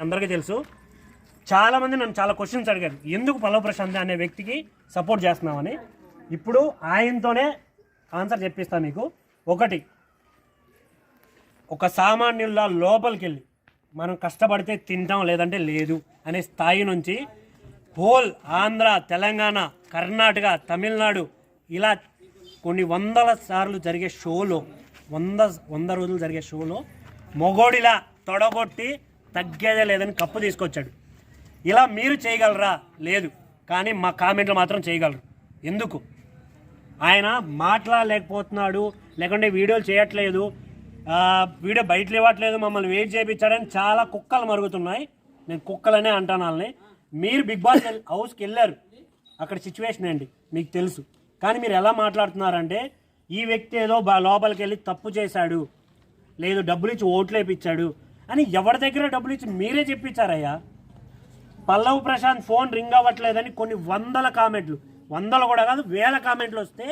అందరికీ తెలుసు. చాలామంది నన్ను చాలా క్వశ్చన్స్ అడిగారు, ఎందుకు పల్లవ్ ప్రశాంత్ అనే వ్యక్తికి సపోర్ట్ చేస్తున్నామని. ఇప్పుడు ఆయనతోనే ఆన్సర్ చెప్పిస్తాను మీకు. ఒకటి, ఒక సామాన్యుల లోపలికి వెళ్ళి మనం కష్టపడితే తింటాం లేదంటే లేదు అనే స్థాయి నుంచి హోల్ ఆంధ్ర, తెలంగాణ, కర్ణాటక, తమిళనాడు ఇలా కొన్ని వందల సార్లు జరిగే షోలో, వంద రోజులు జరిగే షోలో మొగోడిలా తొడగొట్టి తగ్గేదే లేదని కప్పు తీసుకొచ్చాడు. ఇలా మీరు చేయగలరా? లేదు. కానీ మా కామెంట్లు మాత్రం చేయగలరు. ఎందుకు? ఆయన మాట్లాడలేకపోతున్నాడు, లేకుంటే వీడియోలు చేయట్లేదు, వీడియో బయటలు ఇవ్వట్లేదు, మమ్మల్ని వెయిట్ చేయించాడని చాలా కుక్కలు మరుగుతున్నాయి. నేను కుక్కలనే అంటాను వాళ్ళని. మీరు బిగ్ బాస్ హౌస్కి వెళ్ళారు, అక్కడ సిచ్యువేషన్ ఏంటి మీకు తెలుసు. కానీ మీరు ఎలా మాట్లాడుతున్నారంటే ఈ వ్యక్తి ఏదో లోపలికి వెళ్ళి తప్పు చేశాడు, లేదు డబ్బులు ఇచ్చి ఓట్లు వేయించాడు అని ఎవరి దగ్గర డబ్బులు ఇచ్చి మీరే చెప్పించారయ్యా. పల్లవ్ ప్రశాంత్ ఫోన్ రింగ్ అవ్వట్లేదని కొన్ని వందల కామెంట్లు, వందలు కూడా కాదు వేల కామెంట్లు వస్తే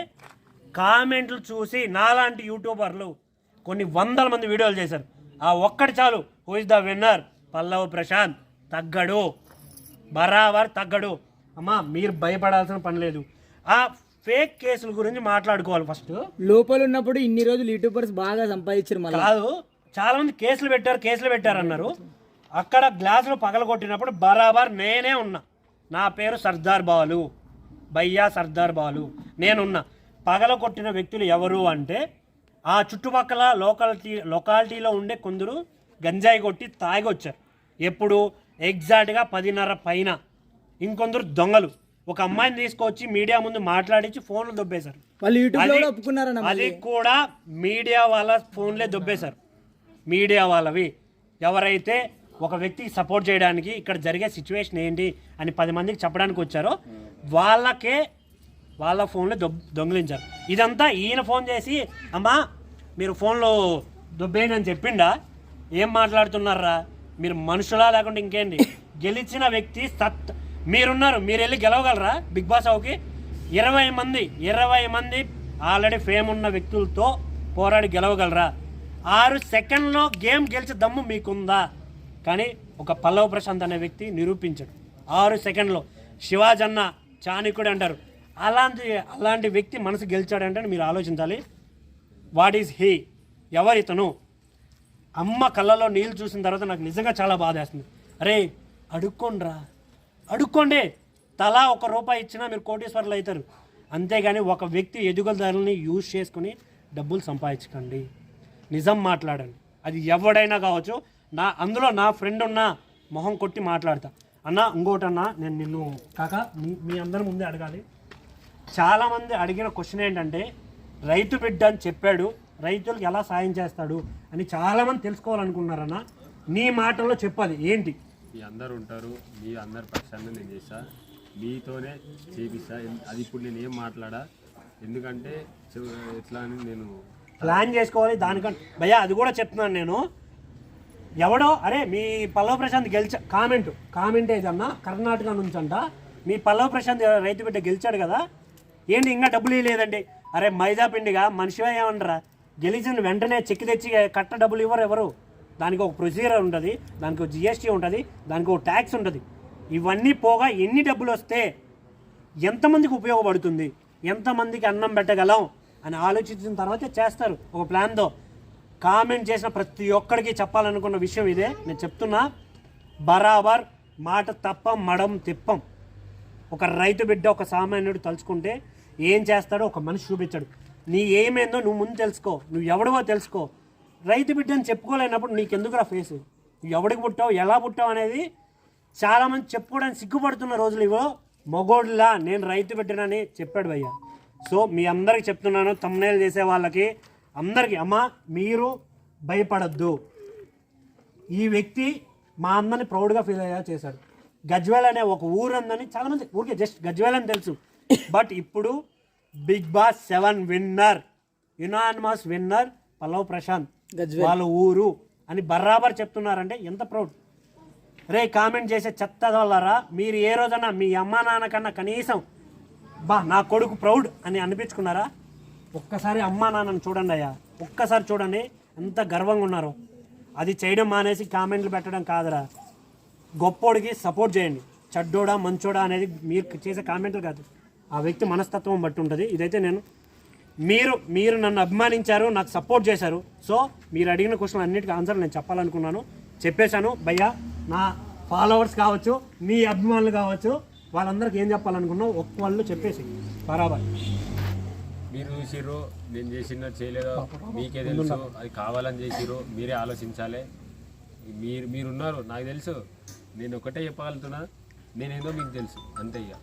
కామెంట్లు చూసి నాలాంటి యూట్యూబర్లు కొన్ని వందల మంది వీడియోలు చేశారు. ఆ ఒక్కటి చాలు, who is the winner, Pallav Prashanth తగ్గడు, బరాబర్ తగ్గడు. అమ్మా మీరు భయపడాల్సిన పని లేదు. ఆ ఫేక్ కేసుల గురించి మాట్లాడుకోవాలి. ఫస్ట్ లోపల ఉన్నప్పుడు ఇన్ని రోజులు యూట్యూబర్స్ బాగా సంపాదించారు. కాదు, చాలా మంది కేసులు పెట్టారు అన్నారు. అక్కడ గ్లాసులు పగలగొట్టినప్పుడు బరాబర్ నేనే ఉన్నా. నా పేరు సర్దార్ బాలు, భయ్యా సర్దార్ బాలు, నేనున్నా. పగలగొట్టిన వ్యక్తులు ఎవరు అంటే ఆ చుట్టుపక్కల లొకాలిటీలో ఉండే కొందరు గంజాయి కొట్టి తాగి వచ్చారు. ఎప్పుడు? ఎగ్జాక్ట్గా 10:30 పైన. ఇంకొందరు దొంగలు ఒక అమ్మాయిని తీసుకొచ్చి మీడియా ముందు మాట్లాడించి ఫోన్లు దొబ్బేశారు. అది కూడా మీడియా వాళ్ళ ఫోన్లే దొబ్బేశారు. మీడియా వాళ్ళవి. ఎవరైతే ఒక వ్యక్తికి సపోర్ట్ చేయడానికి ఇక్కడ జరిగే సిచ్యువేషన్ ఏంటి అని 10 మందికి చెప్పడానికి వచ్చారో వాళ్ళ ఫోన్లో దొంగిలించారు. ఇదంతా ఈయన ఫోన్ చేసి అమ్మా మీరు ఫోన్లో దొబ్బేయండి అని చెప్పిండా? ఏం మాట్లాడుతున్నారా మీరు? మనుషులా లేకుంటే ఇంకేంటి? గెలిచిన వ్యక్తి మీరున్నారు, మీరు వెళ్ళి గెలవగలరా బిగ్ బాస్ హౌస్కి? 20 మంది ఆల్రెడీ ఫేమ్ ఉన్న వ్యక్తులతో పోరాడి గెలవగలరా? 6 సెకండ్లో గేమ్ గెలిచే దమ్ము మీకుందా? కానీ ఒక పల్లవ్ ప్రశాంత్ అనే వ్యక్తి నిరూపించాడు 6 సెకండ్లో. శివాజన్న చాణికుడు అంటారు, అలాంటి వ్యక్తి మనసు గెలిచాడంటే మీరు ఆలోచించాలి. What is he? ఎవరితను? అమ్మ కళ్ళలో నీళ్ళు చూసిన తర్వాత నాకు నిజంగా చాలా బాధ వేస్తుంది. అరే అడుక్కోండి, తలా ₹1 ఇచ్చినా మీరు కోటీశ్వర్లు అవుతారు. అంతేగాని ఒక వ్యక్తి ఎదుగుదలని యూజ్ చేసుకుని డబ్బులు సంపాదించకండి. నిజం మాట్లాడండి. అది ఎవడైనా కావచ్చు. అందులో నా ఫ్రెండ్ ఉన్న మొహం కొట్టి మాట్లాడతా. అన్న ఇంకోటన్నా, నేను నిన్ను కాక మీ అందరి ముందే అడగాలి. చాలామంది అడిగిన క్వశ్చన్ ఏంటంటే రైతు బిడ్డ అని చెప్పాడు, రైతులకు ఎలా సాయం చేస్తాడు అని చాలామంది తెలుసుకోవాలనుకున్నారన్న. నీ మాటల్లో చెప్పాలి ఏంటి? మీ అందరు ఉంటారు, మీ అందరి పక్షాన్ని నేను చేస్తా, మీతోనే చేపిస్తా. అది ఇప్పుడు నేను ఏం మాట్లాడా, ఎందుకంటే ఎట్లా అని నేను ప్లాన్ చేసుకోవాలి. దానికంటే భయ్యా అది కూడా చెప్తున్నాను నేను. ఎవడో అరే మీ పల్లవ్ ప్రశాంత్ కామెంట్ ఏదన్నా కర్ణాటక నుంచి అంట, మీ పల్లవ్ ప్రశాంత్ రైతు బిడ్డ గెలిచాడు కదా, ఏంటి ఇంకా డబ్బులు ఇవ్వలేదండి? అరే మైదా పిండిగా మనిషిగా ఏమంటారా? గెలిచిన వెంటనే చెక్ తెచ్చి కట్ట డబ్బులు ఇవ్వరు ఎవరు. దానికి ఒక ప్రొసీజర్ ఉంటుంది, దానికి ఒక జిఎస్టీ ఉంటుంది, దానికి ఒక ట్యాక్స్ ఉంటుంది. ఇవన్నీ పోగా ఎన్ని డబ్బులు వస్తే ఎంతమందికి ఉపయోగపడుతుంది, ఎంతమందికి అన్నం పెట్టగలం అని ఆలోచించిన తర్వాతే చేస్తారు ఒక ప్లాన్తో. కామెంట్ చేసిన ప్రతి ఒక్కడికి చెప్పాలనుకున్న విషయం ఇదే. నేను చెప్తున్నా, బరాబర్ మాట తప్పం మడం తిప్పం. ఒక రైతు బిడ్డ, ఒక సామాన్యుడు తలుచుకుంటే ఏం చేస్తాడో ఒక మనిషి చూపించాడు. నీ ఏమేందో నువ్వు ముందు తెలుసుకో, నువ్వు ఎవడివో తెలుసుకో. రైతు బిడ్డ అని చెప్పుకోలేనప్పుడు నీకెందుకురా ఫేసు? నువ్వు ఎవడికి పుట్టావు, ఎలా పుట్టావు అనేది చాలామంది చెప్పుకోవడానికి సిగ్గుపడుతున్న రోజులు ఇవో. మొగోడిలా నేను రైతు బిడ్డనని చెప్పాడు భయ్య. సో మీ అందరికి చెప్తున్నాను, థంబ్నెయిల్ చేసే వాళ్ళకి అందరికీ, అమ్మ మీరు భయపడద్దు. ఈ వ్యక్తి మా అందరిని ప్రౌడ్గా ఫీల్ అయ్యేలా చేశాడు. గజ్వేల్ అనే ఒక ఊరు ఉందని చాలామంది ఊరికే జస్ట్ గజ్వేల్ అని తెలుసు. బట్ ఇప్పుడు Bigg Boss 7 winner, unanimous winner Pallav Prashanth, వాళ్ళ ఊరు అని బరాబర్ చెప్తున్నారంటే ఎంత ప్రౌడ్. రే కామెంట్ చేసే చెత్త వాళ్ళరా, మీరు ఏ రోజన్నా మీ అమ్మా నాన్న కన్నా కనీసం నా కొడుకు ప్రౌడ్ అని అనిపించుకున్నారా? ఒక్కసారి అమ్మా నాన్నని చూడండి అయ్యా, ఒక్కసారి చూడండి ఎంత గర్వంగా ఉన్నారో. అది చేయడం మానేసి కామెంట్లు పెట్టడం కాదురా. గొప్పోడికి సపోర్ట్ చేయండి. చెడ్డోడా మంచోడా అనేది మీరు చేసే కామెంట్లు కాదు, ఆ వ్యక్తి మనస్తత్వం బట్టి ఉంటుంది. ఇదైతే నేను మీరు నన్ను అభిమానించారు, నాకు సపోర్ట్ చేశారు. సో మీరు అడిగిన క్వశ్చన్ అన్నిటికీ ఆన్సర్ నేను చెప్పాలనుకున్నాను, చెప్పేశాను. భయ్యా నా ఫాలోవర్స్ కావచ్చు, మీ అభిమానులు కావచ్చు, వాళ్ళందరికీ ఏం చెప్పాలనుకున్నావు ఒక్కళ్ళు చెప్పేసి బరాబర్. మీరు చూసిర్రు, నేను చేసిన చేయలేదో మీకే తెలుసు, అది కావాలని చేసిర్రు, మీరే ఆలోచించాలి. మీరున్నారు, నాకు తెలుసు. నేను ఒకటే చెప్పగలుగుతున్నా, నేనేదో మీకు తెలుసు అంతే ఇక.